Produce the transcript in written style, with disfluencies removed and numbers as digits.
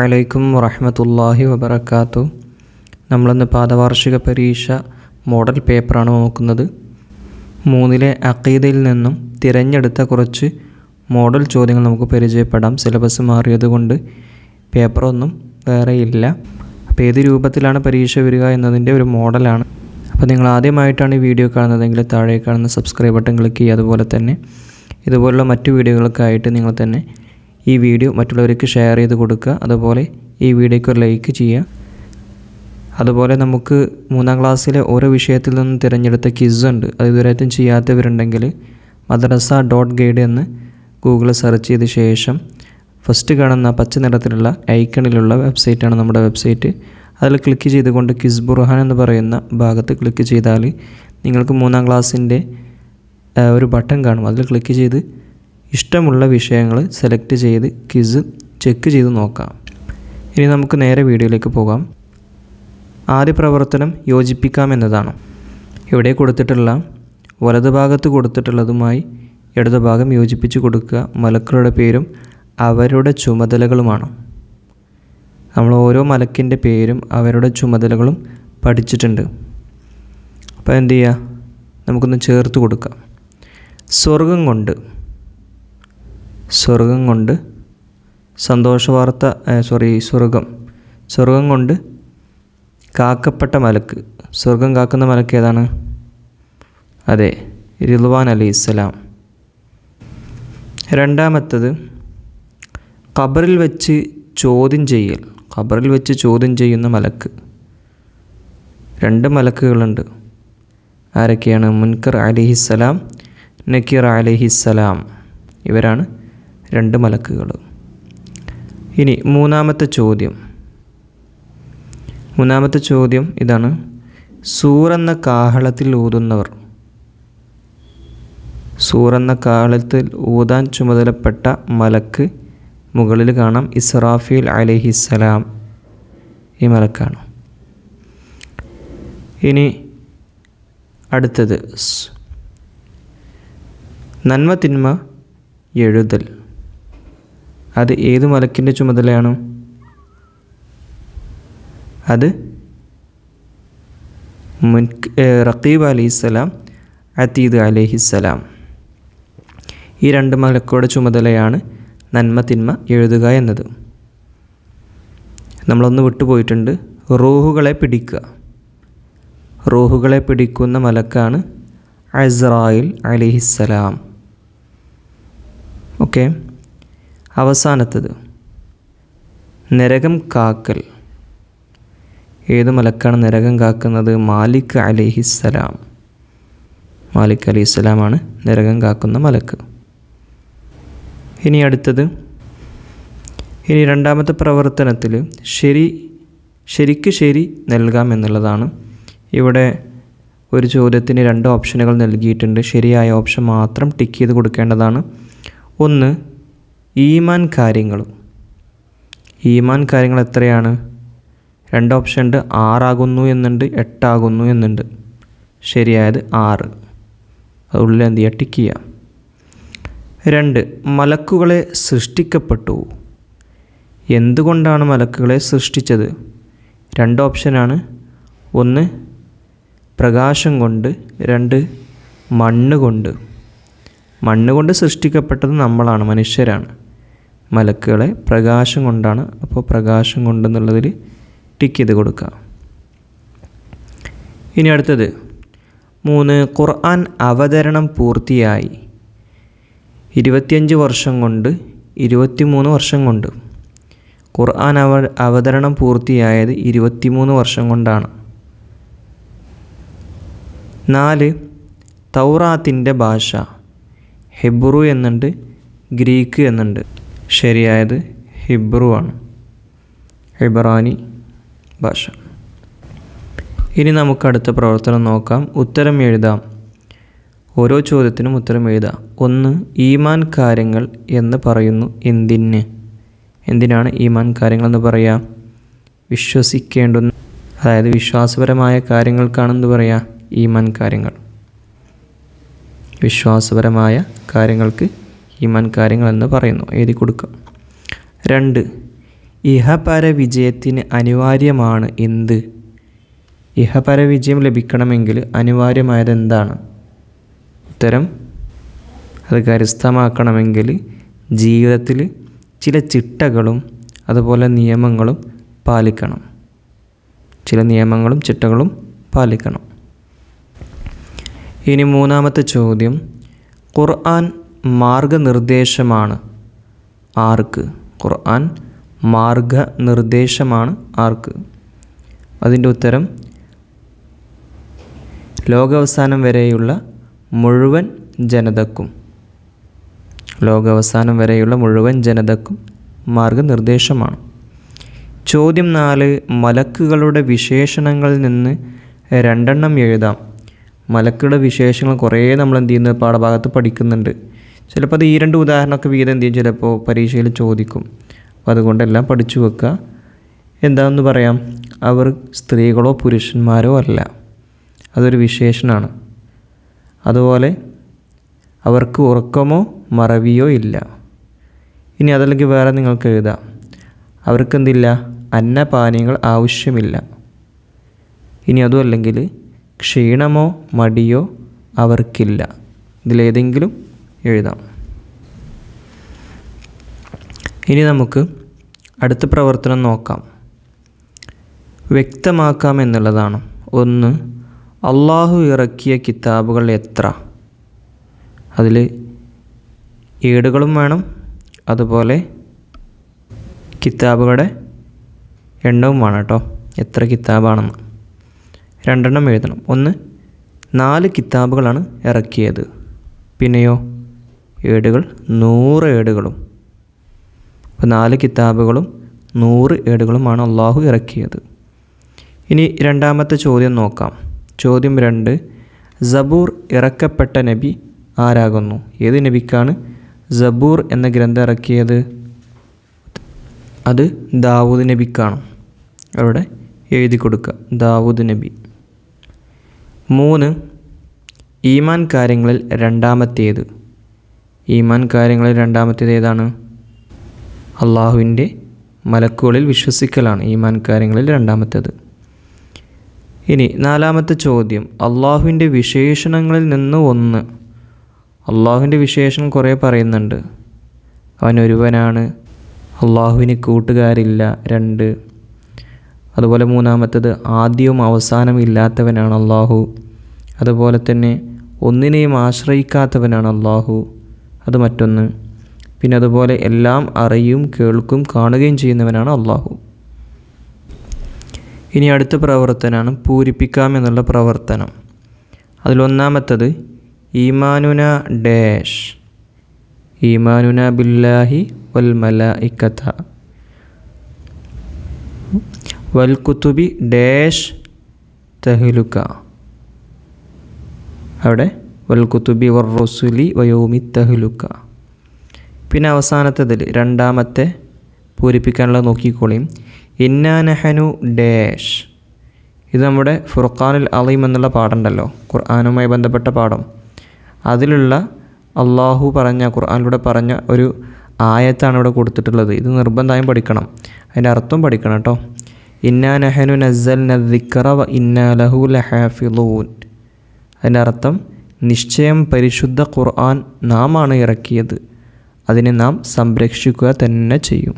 അലൈക്കും വറഹ്മത്തുള്ളാഹി വബറകാതുഹു. നമ്മളിന്ന് പാദവാർഷിക പരീക്ഷ മോഡൽ പേപ്പറാണ് നോക്കുന്നത്. 3-ലെ അഖീദയിൽ നിന്നും തിരഞ്ഞെടുത്ത കുറച്ച് മോഡൽ ചോദ്യങ്ങൾ നമുക്ക് പരിചയപ്പെടാം. സിലബസ് മാറിയതുകൊണ്ട് പേപ്പറൊന്നും വേറെ ഇല്ല. അപ്പോൾ ഏത് രൂപത്തിലാണ് പരീക്ഷ വരിക എന്നതിൻ്റെ ഒരു മോഡലാണ്. അപ്പോൾ നിങ്ങൾ ആദ്യമായിട്ടാണ് ഈ വീഡിയോ കാണുന്നതെങ്കിൽ താഴെ കാണുന്ന സബ്സ്ക്രൈബ് ബട്ടൺ ക്ലിക്ക് ചെയ്യുക. അതുപോലെ തന്നെ ഇതുപോലുള്ള മറ്റു വീഡിയോകൾക്കായിട്ട് നിങ്ങൾ തന്നെ ഈ വീഡിയോ മറ്റുള്ളവർക്ക് ഷെയർ ചെയ്ത് കൊടുക്കുക. അതുപോലെ ഈ വീഡിയോയ്ക്ക് ഒരു ലൈക്ക് ചെയ്യുക. അതുപോലെ നമുക്ക് 3-ാം ക്ലാസ്സിലെ ഓരോ വിഷയത്തിൽ നിന്നും തിരഞ്ഞെടുത്ത ക്വിസ് ഉണ്ട്. അത് ഇതുവരെയായിട്ടും ചെയ്യാത്തവരുണ്ടെങ്കിൽ madrasa.guide എന്ന് ഗൂഗിളിൽ സെർച്ച് ചെയ്ത ശേഷം ഫസ്റ്റ് കാണുന്ന പച്ച നിറത്തിലുള്ള ഐക്കണിലുള്ള വെബ്സൈറ്റാണ് നമ്മുടെ വെബ്സൈറ്റ്. അതിൽ ക്ലിക്ക് ചെയ്തുകൊണ്ട് ക്വിസ് ബുർഹാൻ എന്ന് പറയുന്ന ഭാഗത്ത് ക്ലിക്ക് ചെയ്താൽ നിങ്ങൾക്ക് 3-ാം ക്ലാസ്സിൻ്റെ ഒരു ബട്ടൺ കാണും. അതിൽ ക്ലിക്ക് ചെയ്ത് ഇഷ്ടമുള്ള വിഷയങ്ങൾ സെലക്ട് ചെയ്ത് ക്വിസ് ചെക്ക് ചെയ്ത് നോക്കാം. ഇനി നമുക്ക് നേരെ വീഡിയോയിലേക്ക് പോകാം. ആദ്യ പ്രവർത്തനം യോജിപ്പിക്കാം എന്നതാണ്. ഇവിടെ കൊടുത്തിട്ടുള്ള വലതുഭാഗത്ത് കൊടുത്തിട്ടുള്ളതുമായി ഇടതുഭാഗം യോജിപ്പിച്ച് കൊടുക്കുക. മലക്കുകളുടെ പേരും അവരുടെ ചുമതലകളുമാണ്. നമ്മൾ ഓരോ മലക്കിൻ്റെ പേരും അവരുടെ ചുമതലകളും പഠിച്ചിട്ടുണ്ട്. അപ്പോൾ എന്ത് ചെയ്യുക, നമുക്കൊന്ന് ചേർത്ത് കൊടുക്കാം. സ്വർഗം കൊണ്ട് സന്തോഷവാർത്ത സ്വർഗം കൊണ്ട് കാക്കപ്പെട്ട മലക്ക്. സ്വർഗം കാക്കുന്ന മലക്ക് ഏതാണ്? അതെ, റിദ്വാൻ അലൈഹിസ്സലാം. രണ്ടാമത്തത് ഖബറിൽ വെച്ച് ചോദ്യം ചെയ്യുന്ന മലക്ക്. 2 മലക്കുകളുണ്ട്. ആരൊക്കെയാണ്? മുൻകർ അലൈഹിസ്സലാം, നക്കീർ അലൈഹിസ്സലാം. ഇവരാണ് 2 മലക്കുകൾ. ഇനി മൂന്നാമത്തെ ചോദ്യം ഇതാണ്. സൂറെന്ന കാഹളത്തിൽ ഊതാൻ ചുമതലപ്പെട്ട മലക്ക് മുകളിൽ കാണാം. ഇസ്രാഫീൽ അലൈഹിസ്സലാം ഈ മലക്കാണ്. ഇനി അടുത്തത് നന്മ തിന്മ എഴുതൽ. അത് ഏത് മലക്കിൻ്റെ ചുമതലയാണ്? അത് റഖീബ് അലൈഹിസ്സലാം, അതീദ് അലൈഹിസ്സലാം. ഈ 2 മലക്കുകളുടെ ചുമതലയാണ് നന്മ തിന്മ എഴുതുക എന്നത്. നമ്മളൊന്ന് വിട്ടുപോയിട്ടുണ്ട്. റൂഹുകളെ പിടിക്കുന്ന മലക്കാണ് അസ്രായിൽ അലൈഹിസ്സലാം. ഓക്കെ. അവസാനത്തത് നരകം കാക്കൽ. ഏത് മലക്കാണ് നരകം കാക്കുന്നത്? മാലിക് അലൈഹിസ്സലാമാണ് നരകം കാക്കുന്ന മലക്ക്. ഇനി അടുത്തത്, രണ്ടാമത്തെ പ്രവർത്തനത്തിൽ ശരിക്ക് ശരി നൽകാം എന്നുള്ളതാണ്. ഇവിടെ ഒരു ചോദ്യത്തിന് 2 ഓപ്ഷനുകൾ നൽകിയിട്ടുണ്ട്. ശരിയായ ഓപ്ഷൻ മാത്രം ടിക്ക് ചെയ്ത് കൊടുക്കേണ്ടതാണ്. 1 ഈമാൻ കാര്യങ്ങൾ എത്രയാണ്? 2 ഓപ്ഷൻ ഉണ്ട്. 6 ആകുന്നു എന്നുണ്ട്, 8 ആകുന്നു എന്നുണ്ട്. ശരിയായത് 6. അതുള്ളിൽ എന്ത് ചെയ്യുക? ടിക്ക് ചെയ്യുക. 2 മലക്കുകളെ സൃഷ്ടിക്കപ്പെട്ടു. എന്തുകൊണ്ടാണ് മലക്കുകളെ സൃഷ്ടിച്ചത്? 2 ഓപ്ഷനാണ്. 1 പ്രകാശം കൊണ്ട്, 2 മണ്ണ് കൊണ്ട് സൃഷ്ടിക്കപ്പെട്ടത് നമ്മളാണ്, മനുഷ്യരാണ്. മലക്കുകളെ പ്രകാശം കൊണ്ടാണ്. അപ്പോൾ പ്രകാശം കൊണ്ടെന്നുള്ളതിൽ ടിക്ക് ചെയ്ത് കൊടുക്കുക. ഇനി അടുത്തത് 3 ഖുർആൻ അവതരണം പൂർത്തിയായി. 25 വർഷം കൊണ്ട്, 23 വർഷം കൊണ്ട്. ഖുർആൻ അവതരണം പൂർത്തിയായത് 23 വർഷം കൊണ്ടാണ്. 4 തൗറാത്തിൻ്റെ ഭാഷ. ഹിബ്രു എന്നുണ്ട്, ഗ്രീക്ക് എന്നുണ്ട്. ശരിയായത് ഹിബ്രു ആണ്, ഇബ്രാനി ഭാഷ. ഇനി നമുക്ക് അടുത്ത പ്രവർത്തനം നോക്കാം. ഉത്തരം എഴുതാം. ഓരോ ചോദ്യത്തിനും ഉത്തരം എഴുതാം. 1 ഈമാൻ കാര്യങ്ങൾ എന്ന് പറയുന്നു എന്തിനാണ് ഈമാൻ കാര്യങ്ങൾ എന്ന് പറയുക? വിശ്വസിക്കേണ്ടുന്ന, അതായത് വിശ്വാസപരമായ കാര്യങ്ങൾക്കാണെന്ന് പറയുക ഈമാൻ കാര്യങ്ങൾ. വിശ്വാസപരമായ കാര്യങ്ങൾക്ക് ഈമാൻ കാര്യങ്ങൾ എന്ന് പറയുന്നു. എഴുതി കൊടുക്കുക. 2 ഇഹപര വിജയത്തിന് അനിവാര്യമാണ് എന്ത്? ഇഹപര വിജയം ലഭിക്കണമെങ്കിൽ അനിവാര്യമായത് എന്താണ്? ഉത്തരം, അത് കരസ്ഥമാക്കണമെങ്കിൽ ജീവിതത്തിൽ ചില ചിട്ടകളും അതുപോലെ നിയമങ്ങളും പാലിക്കണം. ചില നിയമങ്ങളും ചിട്ടകളും പാലിക്കണം. ഇനി മൂന്നാമത്തെ ചോദ്യം, ഖുർആൻ മാർഗനിർദ്ദേശമാണ് ആർക്ക്? ഖുർആൻ മാർഗനിർദ്ദേശമാണ് ആർക്ക്? അതിൻ്റെ ഉത്തരം, ലോകാവസാനം വരെയുള്ള മുഴുവൻ ജനതക്കും. ലോകാവസാനം വരെയുള്ള മുഴുവൻ ജനതക്കും മാർഗനിർദ്ദേശമാണ്. ചോദ്യം 4, മലക്കുകളുടെ വിശേഷണങ്ങളിൽ നിന്ന് 2 എഴുതാം. മലക്കുകളുടെ വിശേഷങ്ങൾ കുറേ നമ്മൾ എന്ത് ചെയ്യുന്നത് പാഠഭാഗത്ത് പഠിക്കുന്നുണ്ട്. ചിലപ്പോൾ അത് ഈ 2 ഉദാഹരണമൊക്കെ വീതം എന്ത് ചെയ്യും, ചിലപ്പോൾ പരീക്ഷയിൽ ചോദിക്കും. അപ്പോൾ അതുകൊണ്ടെല്ലാം പഠിച്ചു വെക്കുക. എന്താണെന്ന് പറയാം, അവർ സ്ത്രീകളോ പുരുഷന്മാരോ അല്ല, അതൊരു വിശേഷണമാണ്. അതുപോലെ അവർക്ക് ഉറക്കമോ മറവിയോ ഇല്ല. ഇനി അതല്ലെങ്കിൽ വേറെ നിങ്ങൾക്ക് എഴുതാം, അവർക്കെന്തില്ല, അന്നപാനീയങ്ങൾ ആവശ്യമില്ല. ഇനി അതും അല്ലെങ്കിൽ ക്ഷീണമോ മടിയോ അവർക്കില്ല. ഇതിലേതെങ്കിലും എഴുതാം. ഇനി നമുക്ക് അടുത്ത പ്രവർത്തനം നോക്കാം. വ്യക്തമാക്കാം എന്നുള്ളതാണ്. 1, അള്ളാഹു ഇറക്കിയ കിതാബുകൾ എത്ര? അതിൽ ഏടുകളും വേണം, അതുപോലെ കിതാബുകളുടെ എണ്ണവും വേണം കേട്ടോ, എത്ര കിതാബാണെന്ന്. 2 എഴുതണം. 1, 4 കിതാബുകളാണ് ഇറക്കിയത്. പിന്നെയോ ഏടുകൾ 100 ഏടുകളും. അപ്പോൾ 4 കിതാബുകളും 100 ഏടുകളുമാണ് അള്ളാഹു ഇറക്കിയത്. ഇനി രണ്ടാമത്തെ ചോദ്യം നോക്കാം. ചോദ്യം 2, സബൂർ ഇറക്കപ്പെട്ട നബി ആരാകുന്നു? ഏത് നബിക്കാണ് സബൂർ എന്ന ഗ്രന്ഥം ഇറക്കിയത്? അത് ദാവൂദ് നബിക്കാണ്. അവിടെ എഴുതി കൊടുക്കുക, ദാവൂദ് നബി. 3, ഈമാൻ കാര്യങ്ങളിൽ രണ്ടാമത്തേത്? ഈമാൻ കാര്യങ്ങളിൽ രണ്ടാമത്തേത് ഏതാണ്? അള്ളാഹുവിൻ്റെ മലക്കുകളിൽ വിശ്വസിക്കലാണ് ഈമാൻ കാര്യങ്ങളിൽ രണ്ടാമത്തേത്. ഇനി 4ാമത്തെ ചോദ്യം, അള്ളാഹുവിൻ്റെ വിശേഷണങ്ങളിൽ നിന്ന് 1. അള്ളാഹുവിൻ്റെ വിശേഷണം കുറേ പറയുന്നുണ്ട്. അവൻ ഒരുവനാണ്, അള്ളാഹുവിന് കൂട്ടുകാരില്ല 2. അതുപോലെ 3ാമത്തേത് ആദ്യവും അവസാനവും ഇല്ലാത്തവനാണ് അള്ളാഹു. അതുപോലെ തന്നെ ഒന്നിനെയും ആശ്രയിക്കാത്തവനാണ് അള്ളാഹു, അത് മറ്റൊന്ന്. പിന്നെ അതുപോലെ എല്ലാം അറിയും കേൾക്കും കാണുകയും ചെയ്യുന്നവനാണ് അള്ളാഹു. ഇനി അടുത്ത പ്രവർത്തനമാണ് പൂരിപ്പിക്കാം എന്നുള്ള പ്രവർത്തനം. അതിൽ 1ാമത്തേത് ഈമാനുന ഡാഷ്, ഈമാനുന ബില്ലാഹി വൽ മലായിക്കത വൽ കുതുബി ഡാഷ് തഹ്ലുക. അവിടെ വൽ കുതുബി വർ റസുലി വയൗമി തഹ്ലുക. പിന്നെ അവസാനത്തേതിൽ 2ാമത്തെ പൂരിപ്പിക്കാനുള്ളത് നോക്കിക്കോളിയും. ഇന്നാ നഹനു ഡാഷ്. ഇത് നമ്മുടെ ഫുർഖാനുൽ അളീം എന്നുള്ള പാഠമുണ്ടല്ലോ, ഖുർആനുമായി ബന്ധപ്പെട്ട പാഠം. അതിലുള്ള അള്ളാഹു പറഞ്ഞ, ഖുർആനിലൂടെ പറഞ്ഞ ഒരു ആയത്താണ് ഇവിടെ കൊടുത്തിട്ടുള്ളത്. ഇത് നിർബന്ധമായും പഠിക്കണം, അതിൻ്റെ അർത്ഥം പഠിക്കണം കേട്ടോ. ഇന്നാ നഹനു നസ്സൽന ദിക്റ വ ഇന്നാ ലഹു ലഹാഫിളൂൻ. അതിൻ്റെ അർത്ഥം, നിശ്ചയം പരിശുദ്ധ ഖുർആൻ നാം ആണ് ഇറക്കിയത്, അതിനെ നാം സംരക്ഷിക്കുക തന്നെ ചെയ്യും.